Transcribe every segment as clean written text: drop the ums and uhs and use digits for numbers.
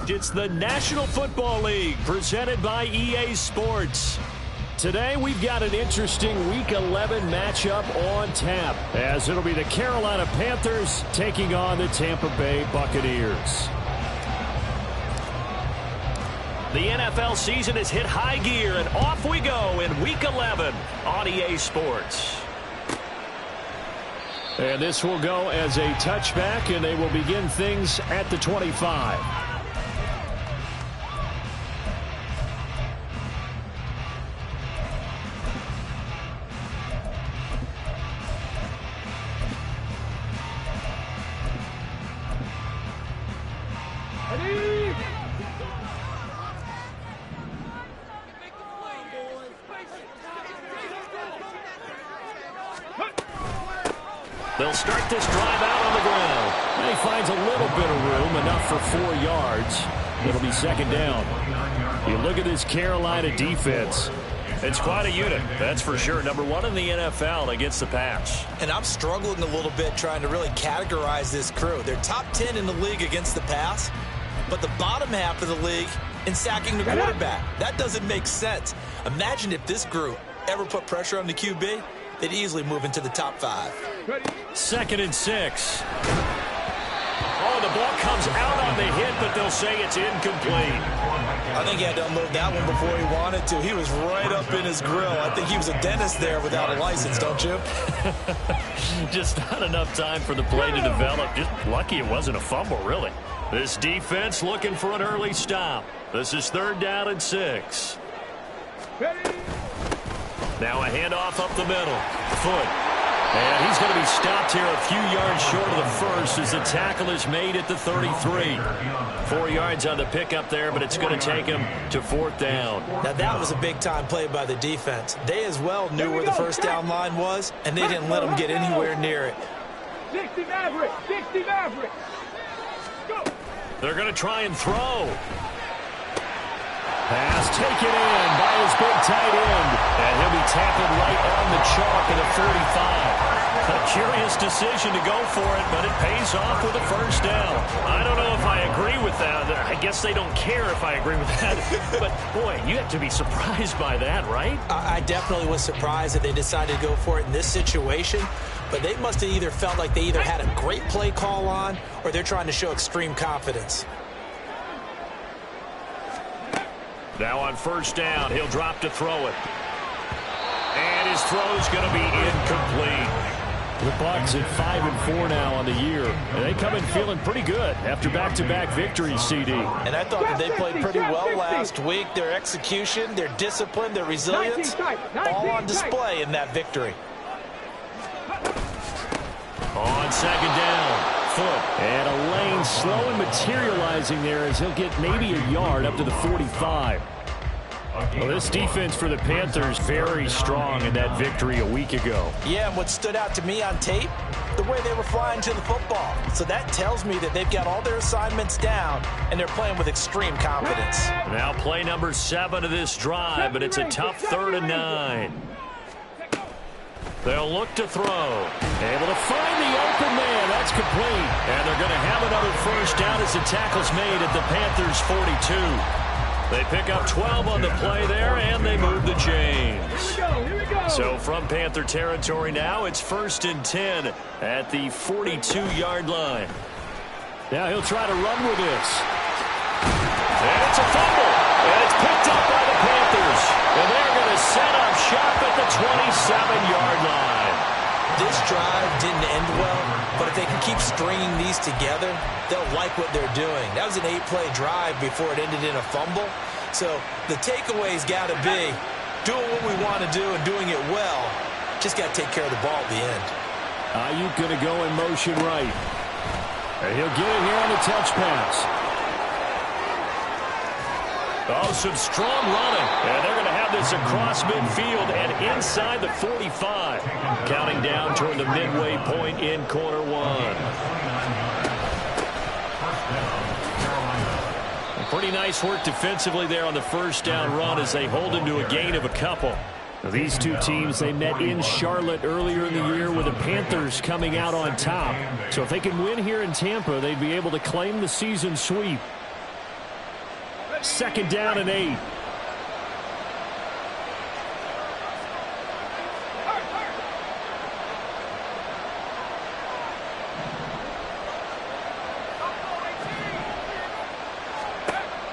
It's the National Football League presented by EA Sports. Today we've got an interesting Week 11 matchup on tap, as it'll be the Carolina Panthers taking on the Tampa Bay Buccaneers. The NFL season has hit high gear, and off we go in Week 11 on EA Sports. And this will go as a touchback, and they will begin things at the 25. They'll start this drive out on the ground. And he finds a little bit of room, enough for 4 yards. It'll be second down. You look at this Carolina defense. It's quite a unit, that's for sure. Number 1 in the NFL against the pass. And I'm struggling a little bit trying to really categorize this crew. They're top 10 in the league against the pass, but the bottom half of the league in sacking the quarterback. That doesn't make sense. Imagine if this group ever put pressure on the QB, they'd easily move into the top 5. 2nd and 6. Oh, the ball comes out on the hit, but they'll say it's incomplete. I think he had to unload that one before he wanted to. He was right up in his grill. I think he was a dentist there without a license, don't you? Just not enough time for the play to develop. Just lucky it wasn't a fumble, really. This defense looking for an early stop. This is 3rd down and 6. Now a handoff up the middle. Foot. And he's going to be stopped here a few yards short of the first as the tackle is made at the 33. 4 yards on the pickup there, but it's going to take him to 4th down. Now that was a big-time play by the defense. They as well knew where the first down line was, and they didn't let them get anywhere near it. 60 Maverick! 60 Maverick! Go! They're going to try and throw. Pass taken in by his big tight end. And he'll be tackled right on the chalk at the 45. A curious decision to go for it, but it pays off with a first down. I don't know if I agree with that. I guess they don't care if I agree with that. But, boy, you have to be surprised by that, right? I definitely was surprised that they decided to go for it in this situation. But they must have either felt like they either had a great play call on or they're trying to show extreme confidence. Now on first down, he'll drop to throw it. And his throw's going to be incomplete. The Bucs at 5-4 now on the year. And they come in feeling pretty good after back-to-back victories, CD. And I thought that they played pretty well last week. Their execution, their discipline, their resilience, all on display in that victory. On second down. Foot. And a lane slow and materializing there as he'll get maybe a yard up to the 45. Well, this defense for the Panthers very strong in that victory a week ago. Yeah, and what stood out to me on tape, the way they were flying to the football. So that tells me that they've got all their assignments down, and they're playing with extreme confidence. Now play number 7 of this drive, but it's a tough 3rd and 9. They'll look to throw. Able to find the open man. That's complete. And they're going to have another first down as the tackle's made at the Panthers' 42. They pick up 12 on the play there, and they move the chains. Here we go. So from Panther territory now, it's 1st and 10 at the 42-yard line. Now he'll try to run with this. And it's a fumble. And it's picked up by the Panthers. And they're going to set up shop at the 27-yard line. This drive didn't end well, but if they can keep stringing these together, they'll like what they're doing. That was an 8-play drive before it ended in a fumble. So the takeaway's got to be doing what we want to do and doing it well. Just got to take care of the ball at the end. Ayuk going to go in motion right. And he'll get it here on the touch pass. Oh, some strong running. And they're going to have this across midfield and inside the 45. Counting down toward the midway point in quarter 1. Pretty nice work defensively there on the first down run as they hold him to a gain of a couple. These two teams, they met in Charlotte earlier in the year with the Panthers coming out on top. So if they can win here in Tampa, they'd be able to claim the season sweep. 2nd down and 8.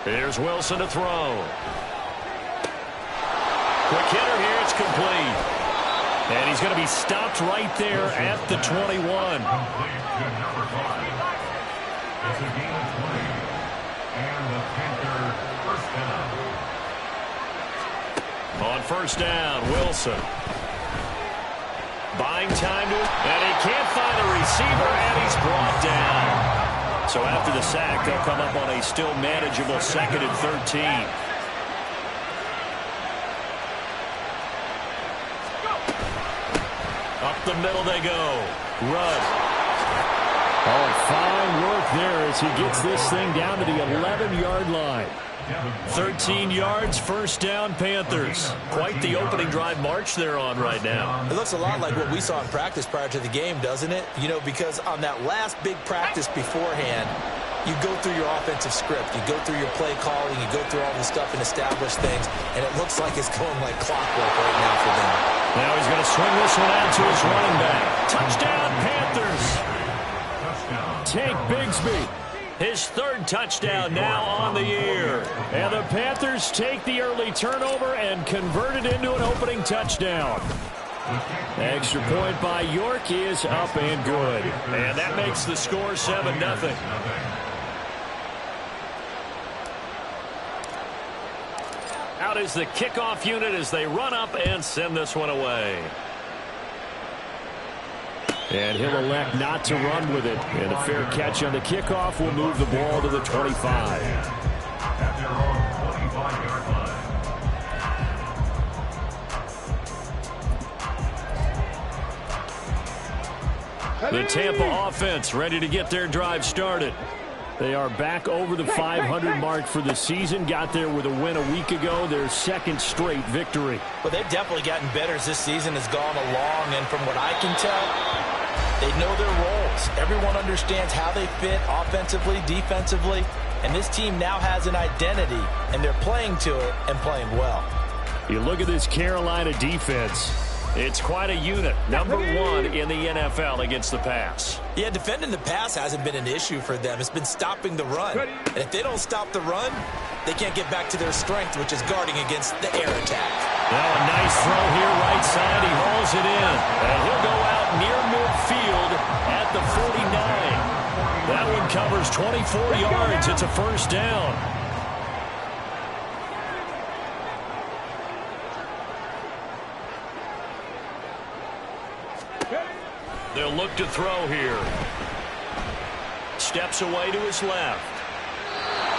Here's Wilson to throw. Quick hitter here. It's complete. And he's going to be stopped right there at the 21. Number 5. It's a gain of 20. And the Panthers first down. On first down, Wilson. Buying time to it. And he can't find a receiver, and he's brought down. So after the sack, they'll come up on a still manageable 2nd and 13. Up the middle they go. Rudd. Oh, fine work there as he gets this thing down to the 11-yard line. 13 yards, first down, Panthers. Quite the opening drive march they're on right now. It looks a lot like what we saw in practice prior to the game, doesn't it? You know, because on that last big practice beforehand, you go through your offensive script. You go through your play calling. You go through all this stuff and establish things. And it looks like it's going like clockwork right now for them. Now he's going to swing this one out to his running back. Touchdown, Panthers. Take Bigsby. His 3rd touchdown now on the year. And the Panthers take the early turnover and convert it into an opening touchdown. Extra point by York is up and good. And that makes the score 7-0. Out is the kickoff unit as they run up and send this one away. And he'll elect not to run with it. And a fair catch on the kickoff will move the ball to the 25. At their own 25-yard line. The Tampa offense ready to get their drive started. They are back over the 500 mark for the season. Got there with a win a week ago. Their 2nd straight victory. Well, they've definitely gotten better as this season has gone along. And from what I can tell, they know their roles. Everyone understands how they fit offensively, defensively. And this team now has an identity, and they're playing to it and playing well. You look at this Carolina defense. It's quite a unit. Number 1 in the NFL against the pass. Yeah, defending the pass hasn't been an issue for them. It's been stopping the run. And if they don't stop the run, they can't get back to their strength, which is guarding against the air attack. Now a nice throw here right side. He hauls it in. And he'll go out near midfield at the 49. That one covers 24 yards. It's a first down. They'll look to throw here. Steps away to his left.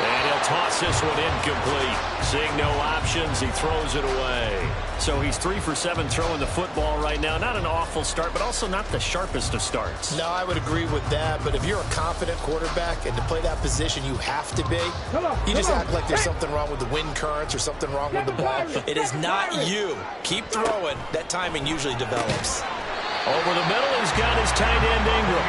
And he'll toss this one incomplete. Seeing no options, he throws it away. So he's 3 for 7 throwing the football right now. Not an awful start, but also not the sharpest of starts. No, I would agree with that. But if you're a confident quarterback and to play that position, you have to be. You just act like there's something wrong with the wind currents or something wrong with the ball. It is not you. Keep throwing. That timing usually develops. Over the middle, he's got his tight end Ingram.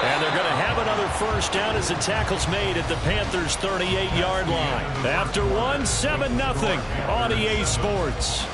And they're going to have another first down as the tackle's made at the Panthers' 38-yard line. After 1, 7-0 on EA Sports.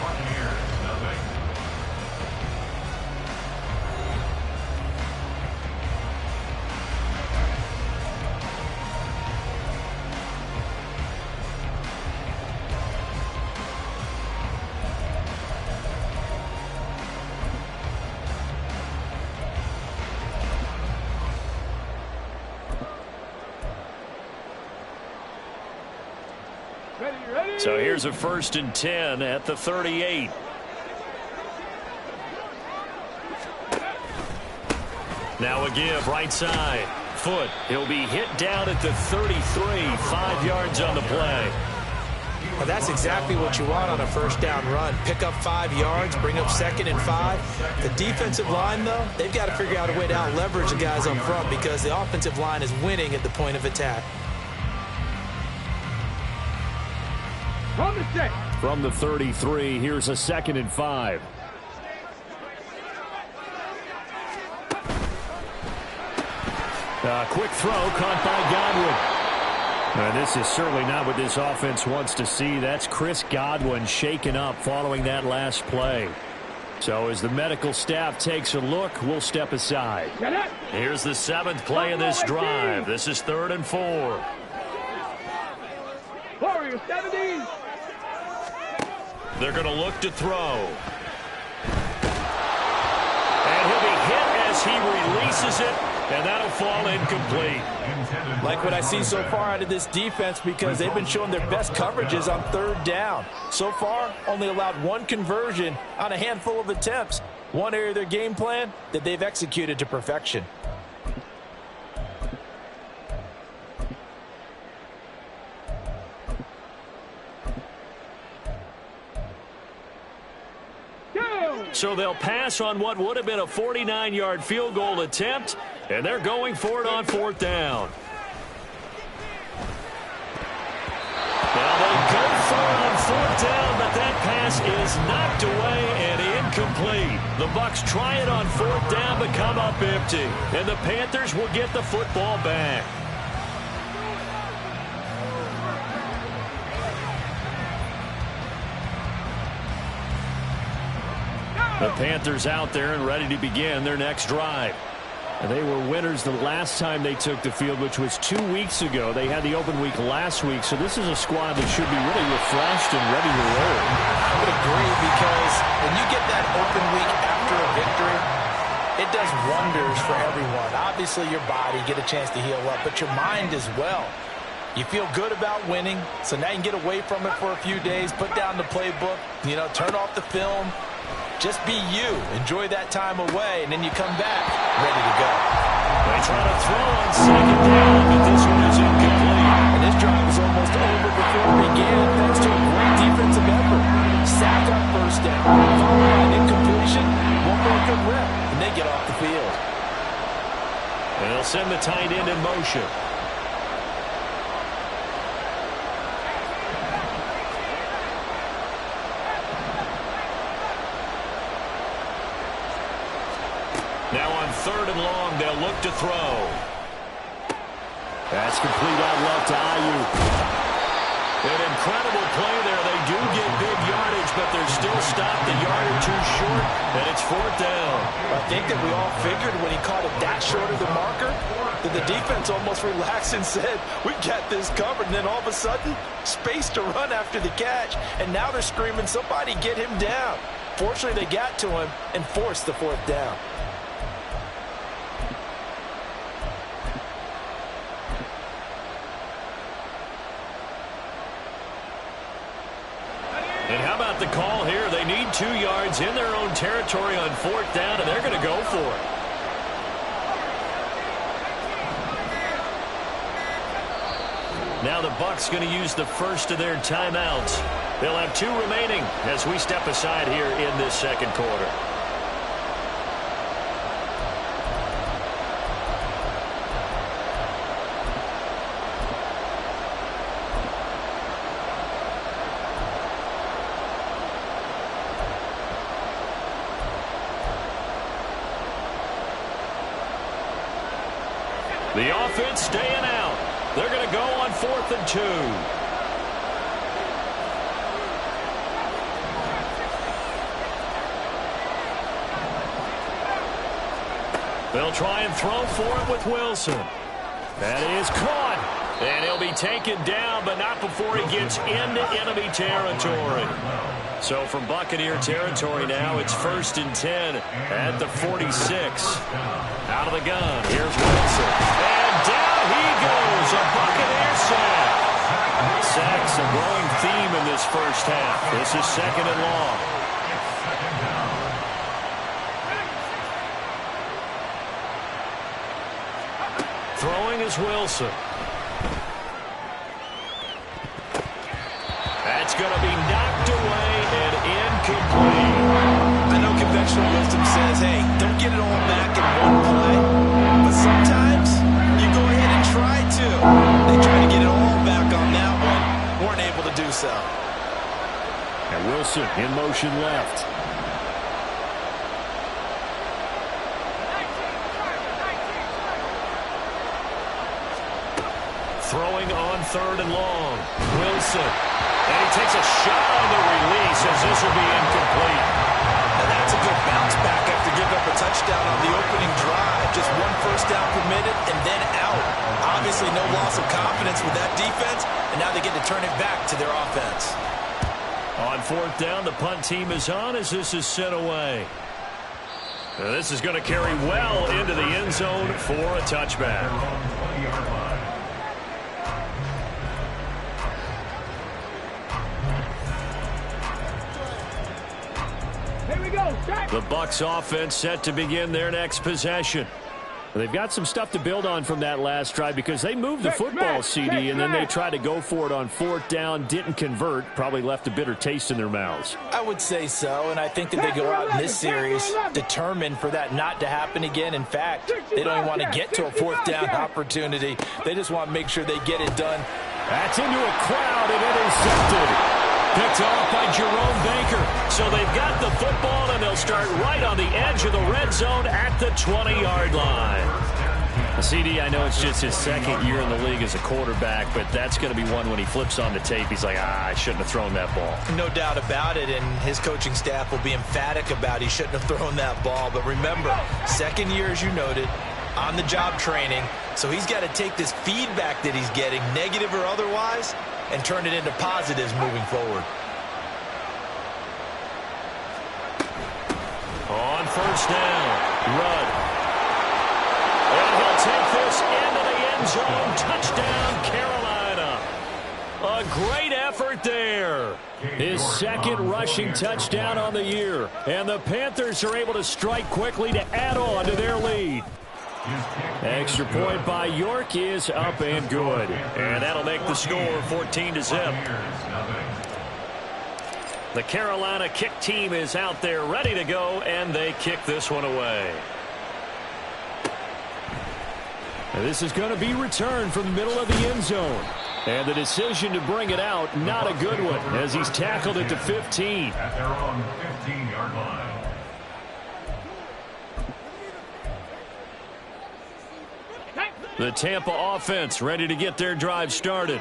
So here's a 1st and 10 at the 38. Now a give right side. Foot. He'll be hit down at the 33. 5 yards on the play. Well, that's exactly what you want on a first down run. Pick up 5 yards, bring up 2nd and 5. The defensive line, though, they've got to figure out a way to out-leverage the guys up front because the offensive line is winning at the point of attack. From the 33, here's a 2nd and 5. Quick throw caught by Godwin. This is certainly not what this offense wants to see. That's Chris Godwin shaken up following that last play. So as the medical staff takes a look, we'll step aside. Here's the 7th play of this drive. This is 3rd and 4. Warriors 17. They're going to look to throw. And he'll be hit as he releases it, and that'll fall incomplete. Like what I see so far out of this defense, because they've been showing their best coverages on 3rd down. So far, only allowed 1 conversion on a handful of attempts. One area of their game plan that they've executed to perfection. So they'll pass on what would have been a 49-yard field goal attempt, and they're going for it on 4th down. Now they go for it on 4th down, but that pass is knocked away and incomplete. The Bucs try it on 4th down, but come up empty, and the Panthers will get the football back. The Panthers out there and ready to begin their next drive. And they were winners the last time they took the field, which was 2 weeks ago. They had the open week last week, so this is a squad that should be really refreshed and ready to roll. I would agree, because when you get that open week after a victory, it does wonders for everyone. Obviously, your body get a chance to heal up, but your mind as well. You feel good about winning, so now you can get away from it for a few days, put down the playbook, turn off the film. Just be you. Enjoy that time away, and then you come back ready to go. They try to throw on 2nd down, but this one is incomplete. And this drive is almost over before it began, thanks to a great defensive effort. Sack on 1st down, followed by an incompletion, one more good rep, and they get off the field. And they'll send the tight end in motion. Now on 3rd and long, they'll look to throw. That's complete out left to Ayuk. An incredible play there. They do get big yardage, but they're still stopped a yard or 2 short, and it's 4th down. I think that we all figured when he caught it that short of the marker, that the defense almost relaxed and said, we got this covered. And then all of a sudden, space to run after the catch. And now they're screaming, somebody get him down. Fortunately, they got to him and forced the 4th down. And how about the call here? They need 2 yards in their own territory on 4th down, and they're going to go for it. Now the Bucs going to use the first of their timeouts. They'll have 2 remaining as we step aside here in this 2nd quarter. The offense staying out. They're going to go on 4th and 2. They'll try and throw for it with Wilson. That is caught. And he'll be taken down, but not before he gets into enemy territory. So from Buccaneer territory now, it's 1st and 10 at the 46. Out of the gun, here's Wilson. And down he goes, a Buccaneer sack. Sacks a growing theme in this first half. This is 2nd and long. Throwing is Wilson. That's going to be knocked away and incomplete. I know conventional wisdom says, hey, don't get it all back in one play. But sometimes you go ahead and try to. They try to get it all back on that one. Weren't able to do so. And Wilson in motion left. throwing on 3rd and long. Wilson. And he takes a shot on the release as this will be incomplete. And that's a good bounce back after giving up a touchdown on the opening drive. Just 1 first down permitted and then out. Obviously no loss of confidence with that defense, and now they get to turn it back to their offense. On 4th down, the punt team is on as this is sent away. Now this is going to carry well into the end zone for a touchback. Here we go. The Bucs offense set to begin their next possession. They've got some stuff to build on from that last drive because they moved the football, CD, and then they tried to go for it on 4th down, didn't convert, probably left a bitter taste in their mouths. I would say so, and I think that they go out in this series determined for that not to happen again. In fact, they don't even want to get to a 4th down opportunity. They just want to make sure they get it done. That's into a crowd and intercepted. Picked off by Jerome Baker. So they've got the football, and they'll start right on the edge of the red zone at the 20-yard line. CD, I know it's just his 2nd year in the league as a quarterback, but that's going to be one when he flips on the tape. He's like, I shouldn't have thrown that ball. No doubt about it, and his coaching staff will be emphatic about he shouldn't have thrown that ball. But remember, 2nd year, as you noted, on-the-job training, so he's got to take this feedback that he's getting, negative or otherwise, and turn it into positives moving forward. On 1st down, Rudd. And he'll take this into the end zone. Touchdown, Carolina. A great effort there. His 2nd rushing touchdown on the year. And the Panthers are able to strike quickly to add on to their lead. Extra point by York is up and good. And that'll make the score 14-0. The Carolina kick team is out there ready to go, and they kick this one away. And this is going to be returned from the middle of the end zone. And the decision to bring it out, not a good one, as he's tackled at the 15. At their own 15-yard line. The Tampa offense ready to get their drive started.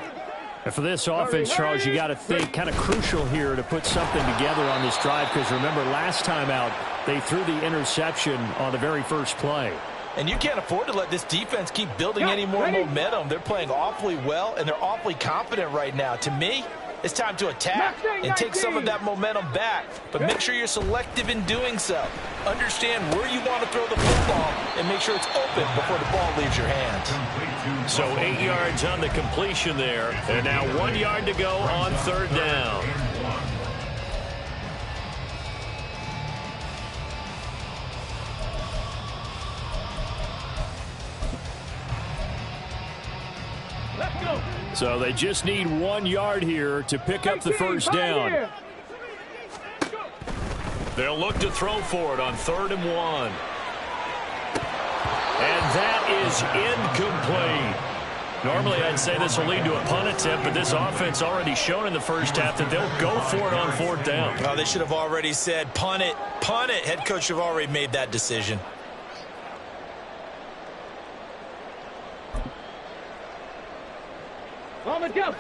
And for this offense, Charles, you got to think kind of crucial here to put something together on this drive because remember last time out they threw the interception on the very first play. And you can't afford to let this defense keep building any more momentum. They're playing awfully well, and they're awfully confident right now. To me, it's time to attack and take some of that momentum back. But make sure you're selective in doing so. Understand where you want to throw the football and make sure it's open before the ball leaves your hands. So 8 yards on the completion there. And now 1 yard to go on 3rd down. So they just need 1 yard here to pick up the 1st down. They'll look to throw for it on 3rd and 1. And that is incomplete. Normally I'd say this will lead to a punt attempt, but this offense already shown in the first half that they'll go for it on 4th down. Well, they should have already said punt it, punt it. Head coach should have already made that decision.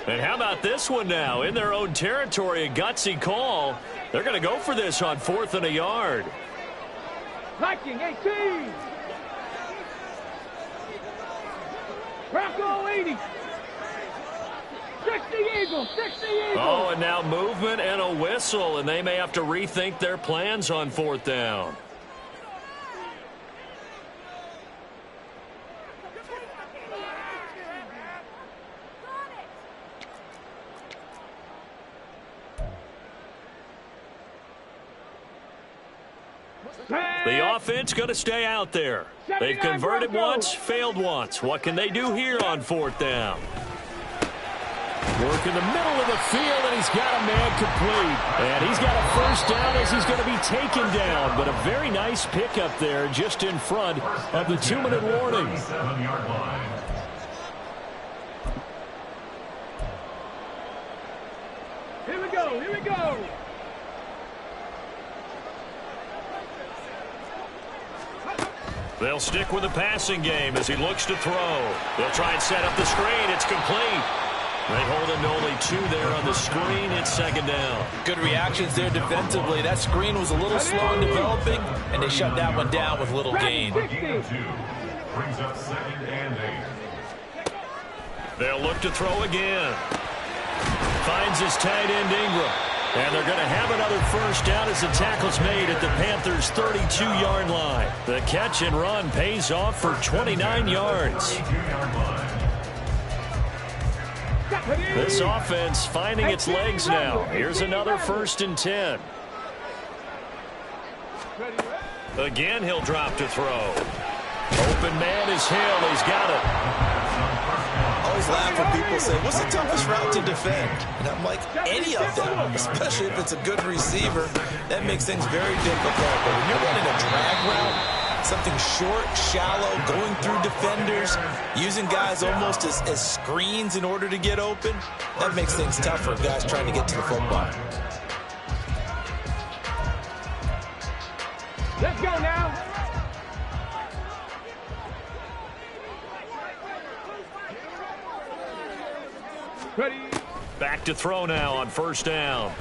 And how about this one now? In their own territory, a gutsy call. They're going to go for this on 4th and a yard. Viking 18. Bronco 80. 60 Eagles, 60 Eagles. Oh, and now movement and a whistle, and they may have to rethink their plans on 4th down. The offense going to stay out there. They've converted once, failed once. What can they do here on 4th down? Work in the middle of the field, and he's got a man complete. And he's got a 1st down as he's going to be taken down. But a very nice pickup there just in front of the 2-minute warning. Here we go, here we go. They'll stick with the passing game as he looks to throw. They'll try and set up the screen. It's complete. They hold him to only 2 there on the screen. It's second down. Good reactions there defensively. That screen was a little slow in developing, and they shut that one down with little gain. Brings up 2nd and 8. They'll look to throw again. Finds his tight end Ingram. And they're going to have another first down as the tackle's made at the Panthers' 32-yard line. The catch and run pays off for 29 yards. This offense finding its legs now. Here's another 1st and 10. Again, he'll drop to throw. Open man is Hill. He's got it. I always laugh when people say, what's the toughest route to defend? And I'm like, any of them, especially if it's a good receiver. That makes things very difficult. But when you're running a drag route, something short, shallow, going through defenders, using guys almost as screens in order to get open, that makes things tough for guys trying to get to the football. Let's go now. Ready. Back to throw now on 1st down.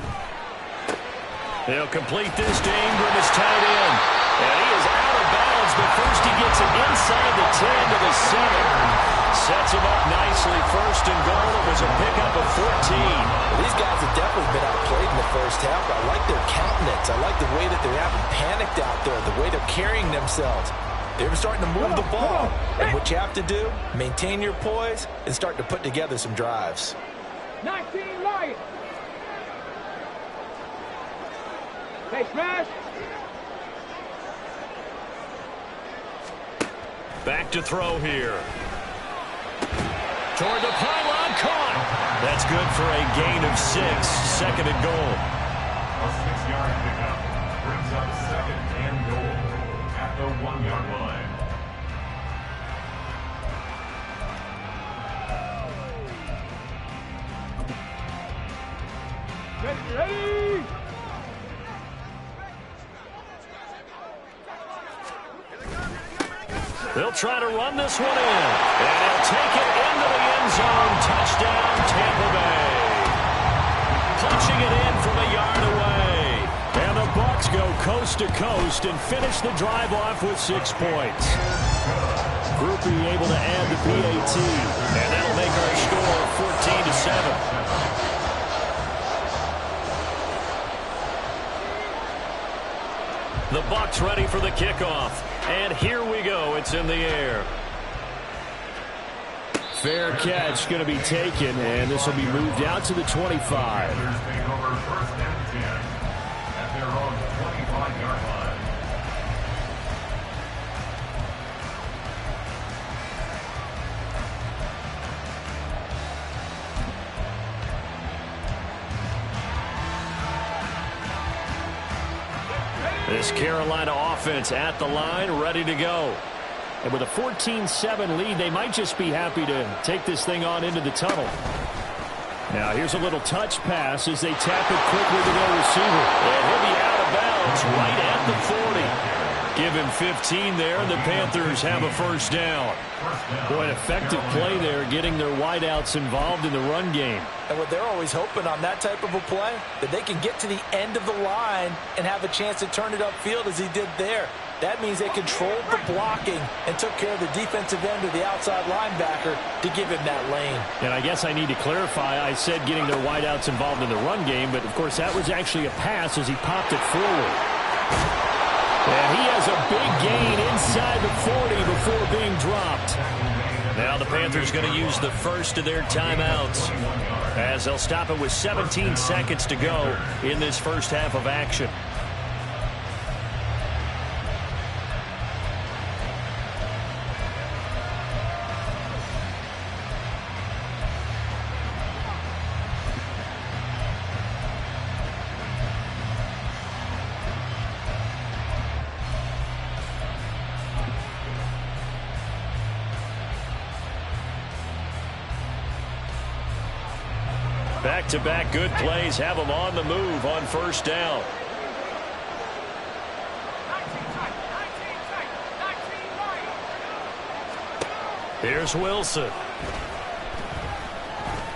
They'll complete this to Ingram, his tight end. And he is out of bounds, but first he gets it inside the 10 to the 7. Sets him up nicely. 1st and goal. It was a pickup of 14. Well, these guys have definitely been outplayed in the first half. I like their countenance. I like the way that they haven't panicked out there, the way they're carrying themselves. They're starting to move the ball. And what you have to do, maintain your poise and start to put together some drives. 19 Lions. Hey, smash. Back to throw here. Toward the pylon, caught. That's good for a gain of 6. 2nd and goal. A 6-yard pickup brings up 2nd and goal at the 1-yard line. Ready. They'll try to run this one in. And he'll take it into the end zone. Touchdown, Tampa Bay. Punching it in from a yard away. And the Bucs go coast to coast and finish the drive off with 6 points. Groupie able to add the PAT. And that'll make our score 14-7. The Bucs ready for the kickoff. And here we go. It's in the air. Fair catch going to be taken, and this will be moved out to the 25. Panthers take over 1st and 10 at their own 25-yard line. This Carolina offense at the line, ready to go. And with a 14-7 lead, they might just be happy to take this thing on into the tunnel. Now here's a little touch pass as they tap it quickly to their receiver. And he'll be out of bounds right at the 40. Give him 15 there, and the Panthers have a first down. Boy, an effective play there, getting their wideouts involved in the run game. And what they're always hoping on that type of a play, that they can get to the end of the line and have a chance to turn it upfield as he did there. That means they controlled the blocking and took care of the defensive end or the outside linebacker to give him that lane. And I guess I need to clarify, I said getting their wideouts involved in the run game, but of course that was actually a pass as he popped it forward. And he has a big gain inside the 40 before being dropped. Now the Panthers going to use the first of their timeouts as they'll stop it with 17 seconds to go in this first half of action. Back-to-back good plays have them on the move on first down. Here's Wilson.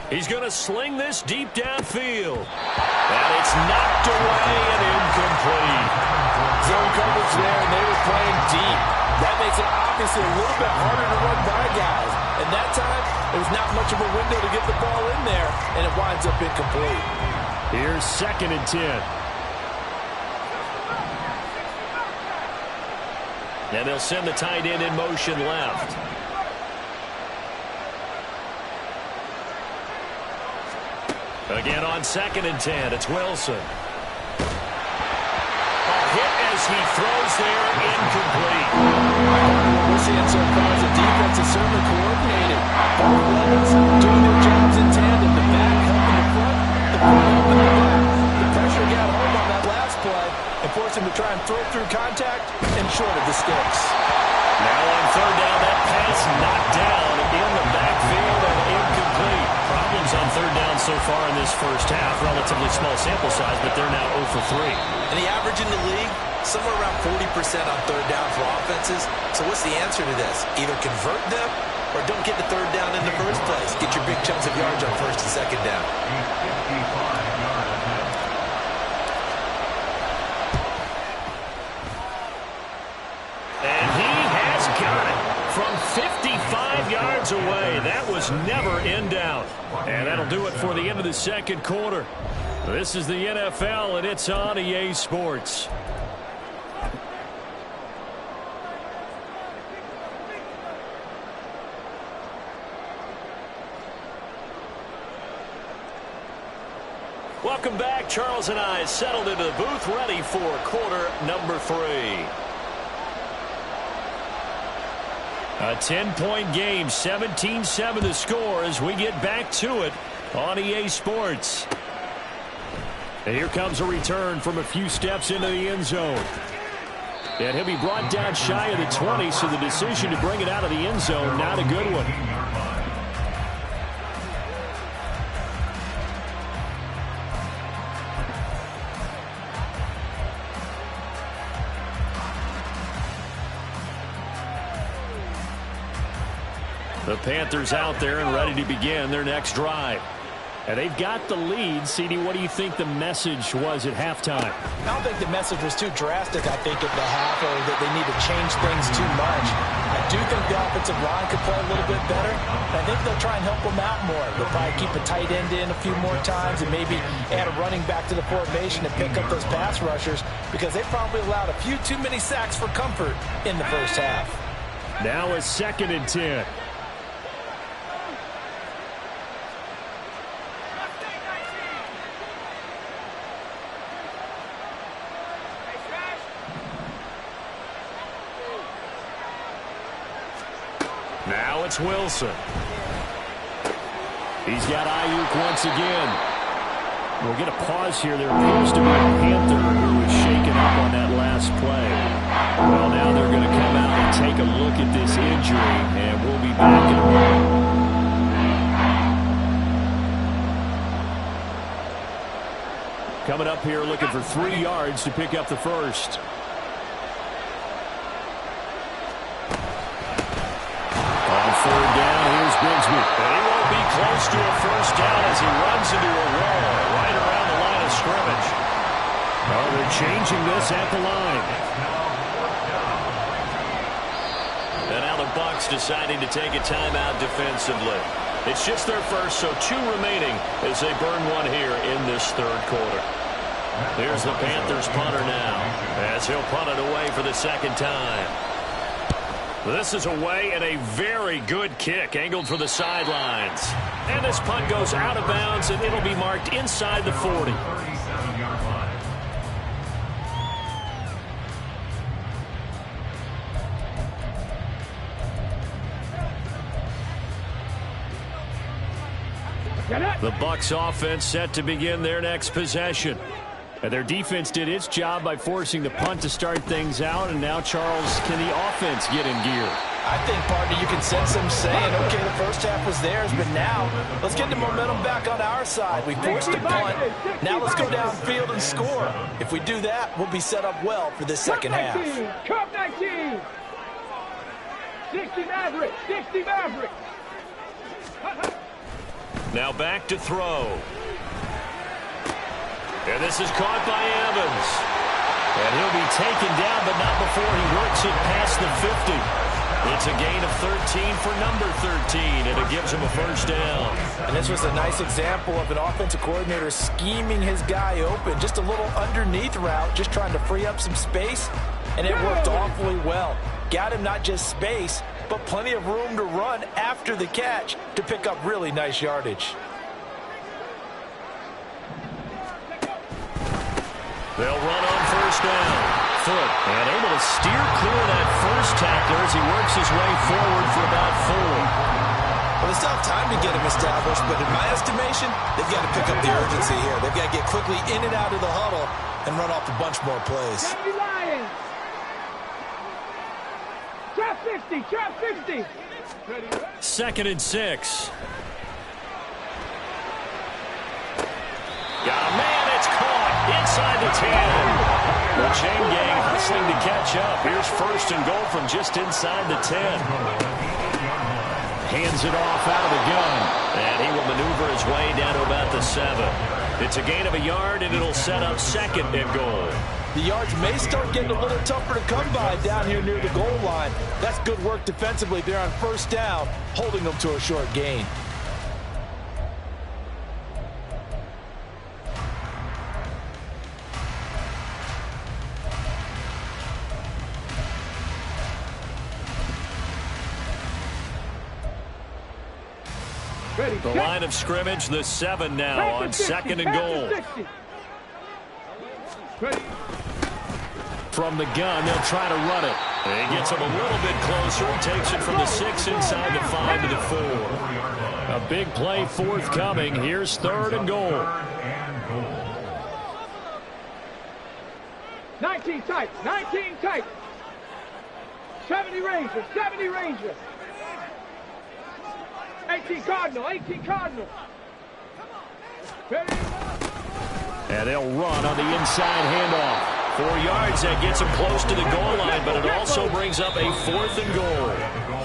He's going to sling this deep downfield. And it's knocked away and incomplete. Zone coverage there, and they were playing deep. That makes it obviously a little bit harder to run by guys. And that time, there was not much of a window to get the ball in there, and it winds up incomplete. Here's 2nd and 10. And they'll send the tight end in motion left. Again on 2nd and 10, it's Wilson. A hit as he throws there, incomplete. What we're seeing so far is the defense is certainly coordinated. Both levels doing their jobs in tandem. The back helping the front, the front helping the back. The pressure got home on that last play and forced him to try and throw through contact and short of the sticks. Now on 3rd down, that pass knocked down in the backfield and incomplete. Problems on 3rd down so far in this first half. Relatively small sample size, but they're now 0 for 3. And the average in the league, somewhere around 40% on 3rd down for offenses. So what's the answer to this? Either convert them or don't get the 3rd down in the first place. Get your big chunks of yards on 1st and 2nd down. And he has got it from 55 yards away. That was never in doubt. And that'll do it for the end of the 2nd quarter. This is the NFL, and it's on EA Sports. Welcome back. Charles and I settled into the booth, ready for quarter number 3. A 10-point game, 17-7 the score as we get back to it on EA Sports. And here comes a return from a few steps into the end zone. And he'll be brought down shy of the 20, so the decision to bring it out of the end zone, not a good one. The Panthers out there and ready to begin their next drive. And they've got the lead. CD, what do you think the message was at halftime? I don't think the message was too drastic, I think, at the half, or that they need to change things too much. I do think the offensive line could play a little bit better. I think they'll try and help them out more. They'll probably keep a tight end in a few more times and maybe add a running back to the formation and pick up those pass rushers, because they probably allowed a few too many sacks for comfort in the first half. Now it's 2nd and 10. Now it's Wilson. He's got Ayuk once again. We'll get a pause here. There appears to be a Panther who was shaken up on that last play. Well, now they're going to come out and take a look at this injury, and we'll be back in a moment. Coming up here looking for 3 yards to pick up the first. On 3rd down, here's Bigsby. And he won't be close to a first down as he runs into a wall right around the line of scrimmage. Oh, they're changing this at the line. And now the Bucs deciding to take a timeout defensively. It's just their first, so 2 remaining as they burn one here in this 3rd quarter. Here's the Panthers punter now as he'll punt it away for the 2nd time. This is away and a very good kick angled for the sidelines. And this punt goes out of bounds, and it'll be marked inside the 40. The Bucs offense set to begin their next possession. And their defense did its job by forcing the punt to start things out. And now, Charles, can the offense get in gear? I think, partner, you can sense them saying, okay, the first half was theirs, but now let's get the momentum back on our side. We forced a punt. Now let's go downfield and score. If we do that, we'll be set up well for this second half. Cup 19. 60 Maverick. 60 Maverick. Now back to throw. And this is caught by Evans. And he'll be taken down, but not before he works it past the 50. It's a gain of 13 for number 13, and it gives him a first down. And this was a nice example of an offensive coordinator scheming his guy open. Just a little underneath route, just trying to free up some space, and it worked awfully well. Got him not just space, but plenty of room to run after the catch to pick up really nice yardage. They'll run on first down. Foot, and able to steer clear of that first tackler as he works his way forward for about 4. Well, they still have time to get him established, but in my estimation, they've got to pick up the urgency here. They've got to get quickly in and out of the huddle and run off a bunch more plays. Lions. Trap 50. Trap 50. 2nd and 6. Got a man, it's caught inside the 10. The chain gang hustling to catch up. Here's 1st and goal from just inside the 10. Hands it off out of the gun. And he will maneuver his way down to about the 7. It's a gain of a yard, and it'll set up 2nd and goal. The yards may start getting a little tougher to come by down here near the goal line. That's good work defensively there on first down, holding them to a short gain. The line of scrimmage, the 7 now on 2nd and goal. From the gun, they'll try to run it. And he gets him a little bit closer. He takes it from the 6 inside the 5 to the 4. A big play forthcoming. Here's 3rd and goal. 19 tight. 19 tight. 70 Ranger. 70 Ranger. 18 Cardinal, 18 Cardinal. And they'll run on the inside handoff. 4 yards, that gets them close to the goal line, but it also brings up a 4th and goal.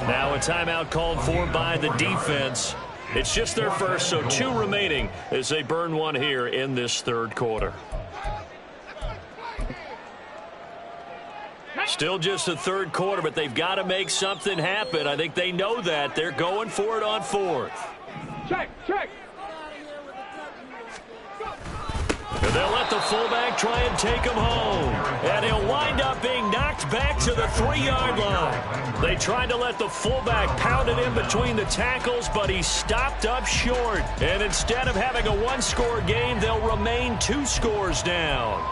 Now a timeout called for by the defense. It's just their first, so 2 remaining as they burn one here in this 3rd quarter. Still just the 3rd quarter, but they've got to make something happen. I think they know that. They're going for it on 4th. Check, check. And they'll let the fullback try and take him home. And he'll wind up being knocked back to the 3-yard line. They tried to let the fullback pound it in between the tackles, but he stopped up short. And instead of having a 1-score game, they'll remain 2 scores down.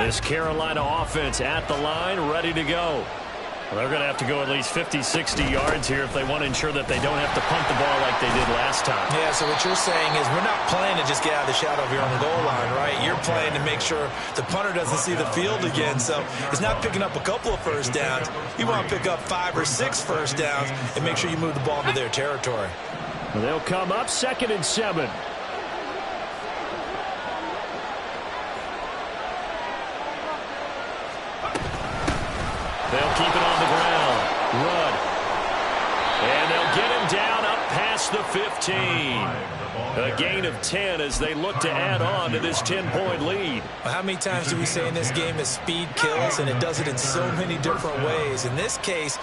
This Carolina offense at the line, ready to go. Well, they're going to have to go at least 50, 60 yards here if they want to ensure that they don't have to punt the ball like they did last time. Yeah, so what you're saying is we're not playing to just get out of the shadow of your own goal line, right? You're playing to make sure the punter doesn't see the field again. So it's not picking up a couple of first downs. You want to pick up 5 or 6 first downs and make sure you move the ball into their territory. Well, they'll come up 2nd and 7. They'll keep it on the ground. Rudd. And they'll get him down up past the 15. A gain of 10 as they look to add on to this 10-point lead. Well, how many times do we say in this game that speed kills, and it does it in so many different ways? In this case,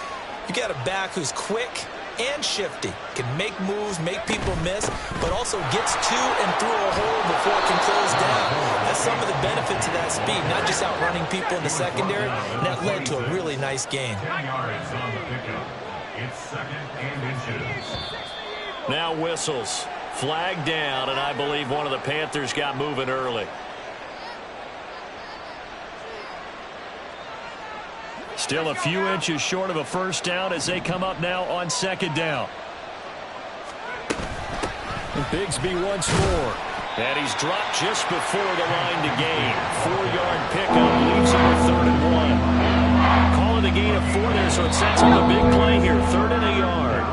you got a back who's quick and shifty, can make moves, make people miss, but also gets to and through a hole before it can close down. That's some of the benefits of that speed, not just outrunning people in the secondary, and that led to a really nice gain. 10 yards on the pickup. It's 2nd and inches. Now whistles. Flag down, and I believe one of the Panthers got moving early. Still a few inches short of a first down as they come up now on 2nd down. And Bigsby once more. And he's dropped just before the line to gain. 4-yard pickup leaves him with 3rd and 1. Calling a gain of 4 there, so it sets up a big play here. 3rd and a yard.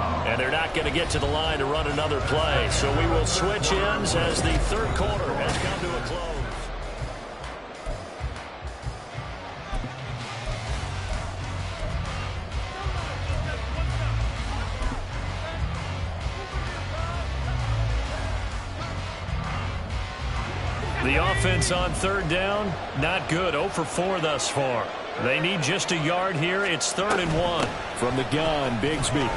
not going to get to the line to run another play. So we will switch ends as the third quarter has come to a close. The offense on third down, not good. 0 for 4 thus far. They need just a yard here. It's 3rd and 1. From the gun, Bigsby.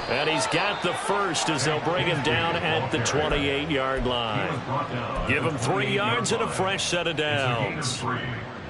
And he's got the first as they'll bring him down at the 28-yard line. Give him 3 yards and a fresh set of downs.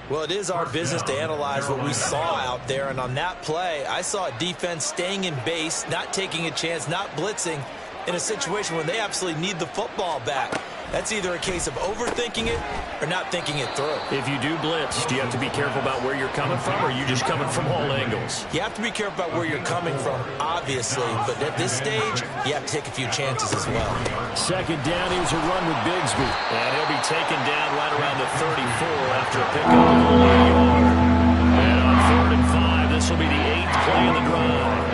Well, it is our business to analyze what we saw out there. And on that play, I saw a defense staying in base, not taking a chance, not blitzing in a situation where they absolutely need the football back. That's either a case of overthinking it or not thinking it through. If you do blitz, do you have to be careful about where you're coming from, or are you just coming from all angles? You have to be careful about where you're coming from, obviously. But at this stage, you have to take a few chances as well. Second down, here's a run with Bigsby. And he'll be taken down right around the 34 after a pickup of only a yard. And on 3rd and 5, this will be the 8th play of the drive.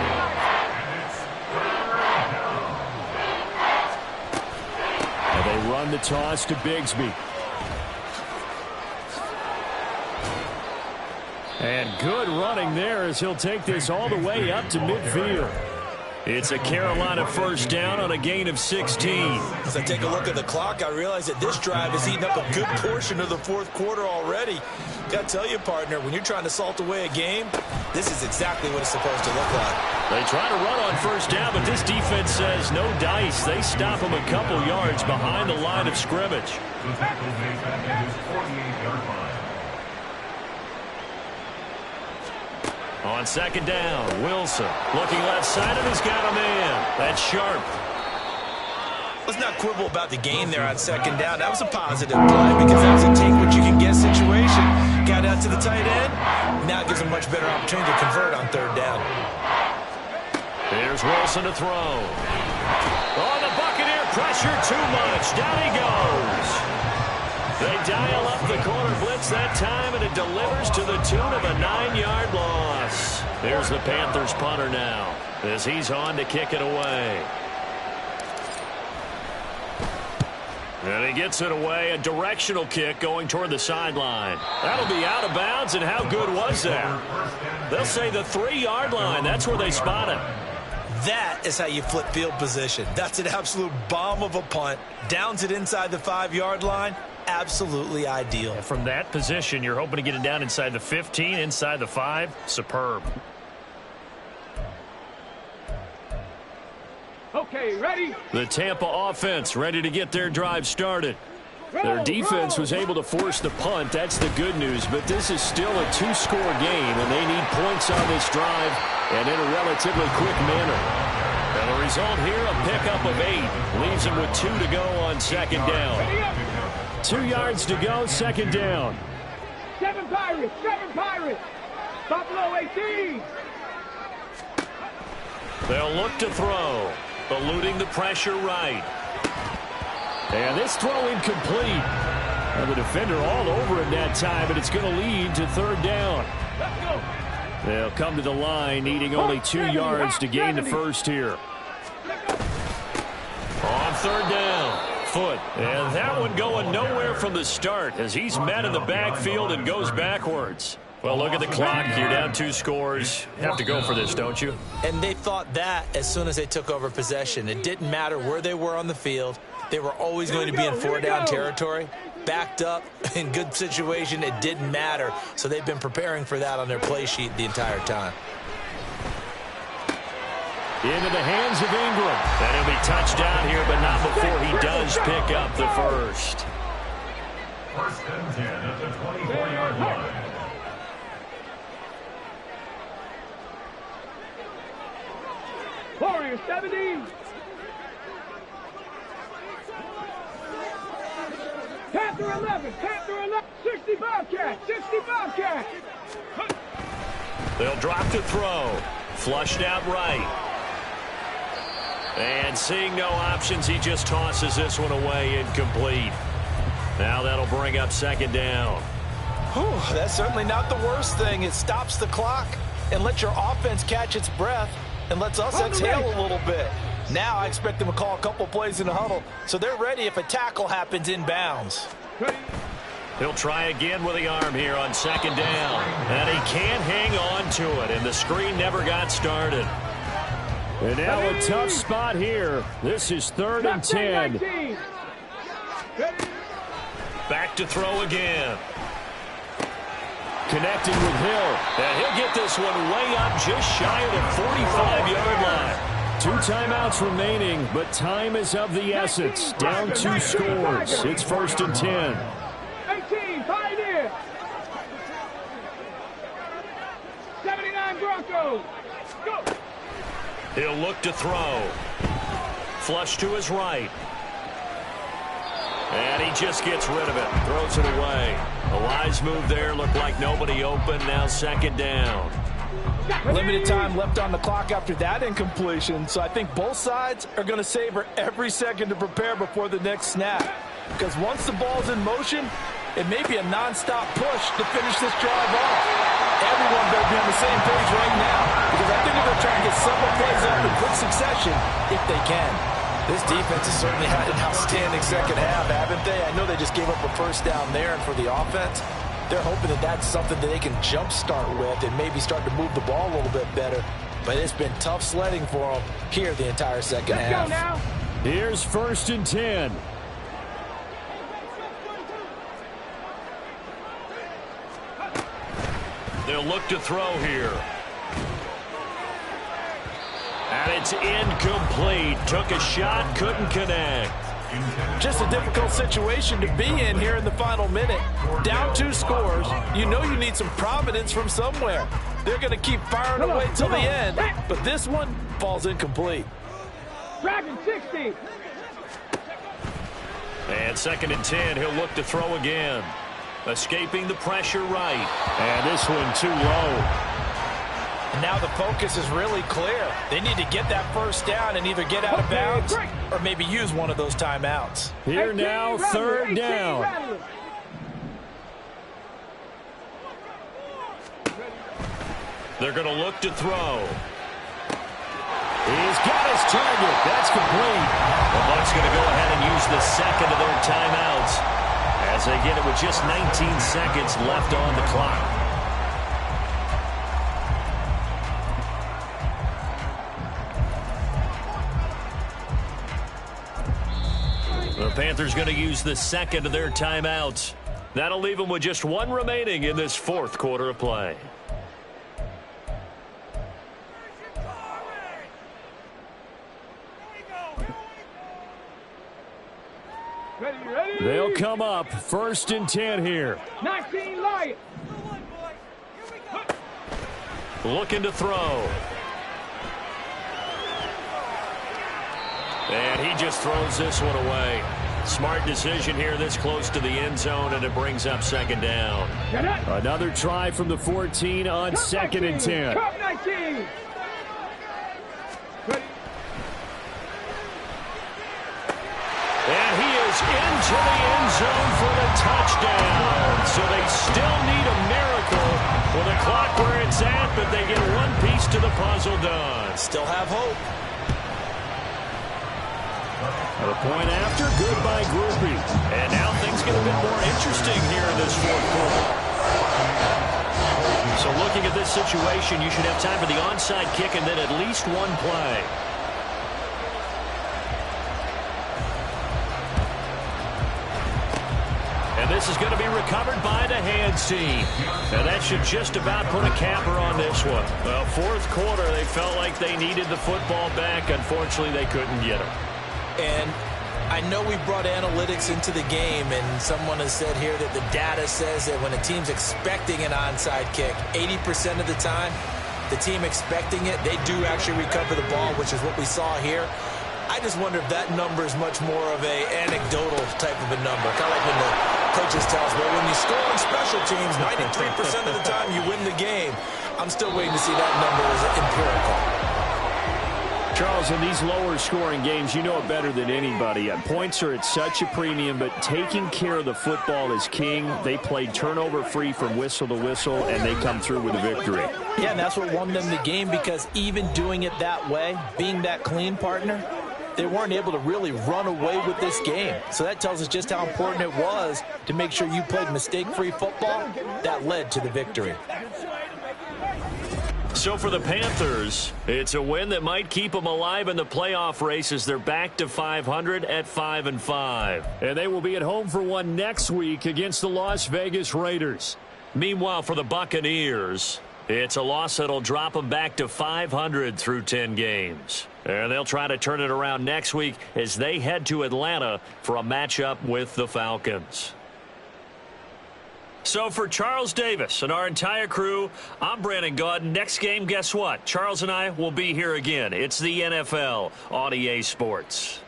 They run the toss to Bigsby. And good running there as he'll take this all the way up to midfield. It's a Carolina first down on a gain of 16. As I take a look at the clock, I realize that this drive has eaten up a good portion of the 4th quarter already. Got to tell you, partner, when you're trying to salt away a game, this is exactly what it's supposed to look like. They try to run on first down, but this defense says no dice. They stop him a couple yards behind the line of scrimmage. The tackle made back at his 48-yard line. On second down, Wilson looking left side, and he's got a man. That's sharp. Let's not quibble about the gain there on second down. That was a positive play because that was a take-what-you-can-get situation. Got out to the tight end. Now it gives him a much better opportunity to convert on third down. Here's Wilson to throw. Oh, the Buccaneer pressure too much. Down he goes. They dial up the corner blitz that time, and it delivers to the tune of a 9-yard loss. There's the Panthers punter now as he's on to kick it away. And he gets it away, a directional kick going toward the sideline. That'll be out of bounds, and how good was that? They'll say the 3-yard line. That's where they spot it. That is how you flip field position. That's an absolute bomb of a punt. Downs it inside the 5-yard line. Absolutely ideal. And from that position, you're hoping to get it down inside the 15, inside the 5. Superb. Okay, ready? The Tampa offense ready to get their drive started. Their defense was able to force the punt. That's the good news. But this is still a 2-score game, and they need points on this drive and in a relatively quick manner. And the result here, a pickup of 8. Leaves them with 2 to go on second down. 2 yards to go, second down. 7 Pirates, 7 Pirates. Buffalo 18. They'll look to throw, eluding the pressure right. And this throw incomplete. And the defender all over it that time, but it's going to lead to third down. Let's go. They'll come to the line, needing only 2 yards to gain the first here. On third down. Foot. And that one going nowhere from the start as he's met in the backfield and goes backwards. Well, look at the clock. You're down 2 scores. You have to go for this, don't you? And they thought that as soon as they took over possession. It didn't matter where they were on the field. They were always going to be in 4-down territory. Backed up, in good situation, it didn't matter. So they've been preparing for that on their play sheet the entire time. Into the hands of Ingram. And he'll be touched down here, but not before he does pick up the first. First and 10 at the 24-yard line. Warriors 70. Panther 11. Panther 11. 60 Bobcat. 60 Bobcat. They'll drop to throw. Flushed out right. And seeing no options, he just tosses this one away incomplete. Now that'll bring up second down. Whew, that's certainly not the worst thing. It stops the clock and lets your offense catch its breath. and lets us exhale a little bit. Now I expect them to call a couple plays in the huddle, so they're ready if a tackle happens inbounds. He'll try again with the arm here on second down. And he can't hang on to it, and the screen never got started. And now a tough spot here. This is 3rd and 10. Back to throw again. Connecting with Hill. And he'll get this one way up just shy of the 45-yard line. 2 timeouts remaining, but time is of the essence. Down 2 scores. It's 1st and 10. 18, Pioneer. 79 Broncos. Go. He'll look to throw. Flush to his right. And he just gets rid of it. Throws it away. A wise move there. Looked like nobody open. Now 2nd down. Limited time left on the clock after that incompletion, so I think both sides are going to savor every second to prepare before the next snap. Because once the ball's in motion, it may be a non-stop push to finish this drive off. Everyone better be on the same page right now, because I think they're trying to get several plays up in quick succession if they can. This defense has certainly had an outstanding second half, haven't they? I know they just gave up a first down there, and for the offense, they're hoping that that's something that they can jumpstart with and maybe start to move the ball a little bit better. But it's been tough sledding for them here the entire second half. Let's go now. Here's 1st and 10. They'll look to throw here. And it's incomplete. Took a shot, couldn't connect. Just a difficult situation to be in here in the final minute. Down 2 scores. You know you need some providence from somewhere. They're going to keep firing away till the end, but this one falls incomplete. Dragon 60. And 2nd and 10, he'll look to throw again. Escaping the pressure right. And this one too low. And now the focus is really clear. They need to get that first down and either get out of bounds or maybe use one of those timeouts. Here now, 3rd down. They're going to look to throw. He's got his target. That's complete. The Bucs going to go ahead and use the second of their timeouts as they get it with just 19 seconds left on the clock. The Panthers going to use the second of their timeouts. That'll leave them with just 1 remaining in this 4th quarter of play. Ready. They'll come up 1st and 10 here. 19 Lions. Looking to throw. And he just throws this one away. Smart decision here this close to the end zone, and it brings up 2nd down. Another try from the 14 on 2nd and 10. Cup 19. And he is into the end zone for the touchdown. So they still need a miracle with the clock where it's at, but they get one piece to the puzzle done. Still have hope. The point after, goodbye groupie. And now things get a bit more interesting here in this 4th quarter. So looking at this situation, you should have time for the onside kick and then at least 1 play. And this is going to be recovered by the hands team. And that should just about put a capper on this one. Well, 4th quarter, they felt like they needed the football back. Unfortunately, they couldn't get it. And I know we brought analytics into the game, and someone has said here that the data says that when a team's expecting an onside kick, 80% of the time, the team expecting it, they do actually recover the ball, which is what we saw here. I just wonder if that number is much more of a anecdotal type of a number. Kind of like when the coaches tell us, well, when you score on special teams, 93% of the time you win the game. I'm still waiting to see that number as empirical. Charles, in these lower-scoring games, you know it better than anybody. Points are at such a premium, but taking care of the football is king. They played turnover-free from whistle to whistle, and they come through with a victory. Yeah, and that's what won them the game, because even doing it that way, being that clean partner, they weren't able to really run away with this game. So that tells us just how important it was to make sure you played mistake-free football. That led to the victory. So for the Panthers, it's a win that might keep them alive in the playoff race as they're back to 500 at 5-5. And they will be at home for one next week against the Las Vegas Raiders. Meanwhile, for the Buccaneers, it's a loss that'll drop them back to 500 through 10 games. And they'll try to turn it around next week as they head to Atlanta for a matchup with the Falcons. So for Charles Davis and our entire crew, I'm Brandon Gaudin. Next game, guess what? Charles and I will be here again. It's the NFL on EA Sports.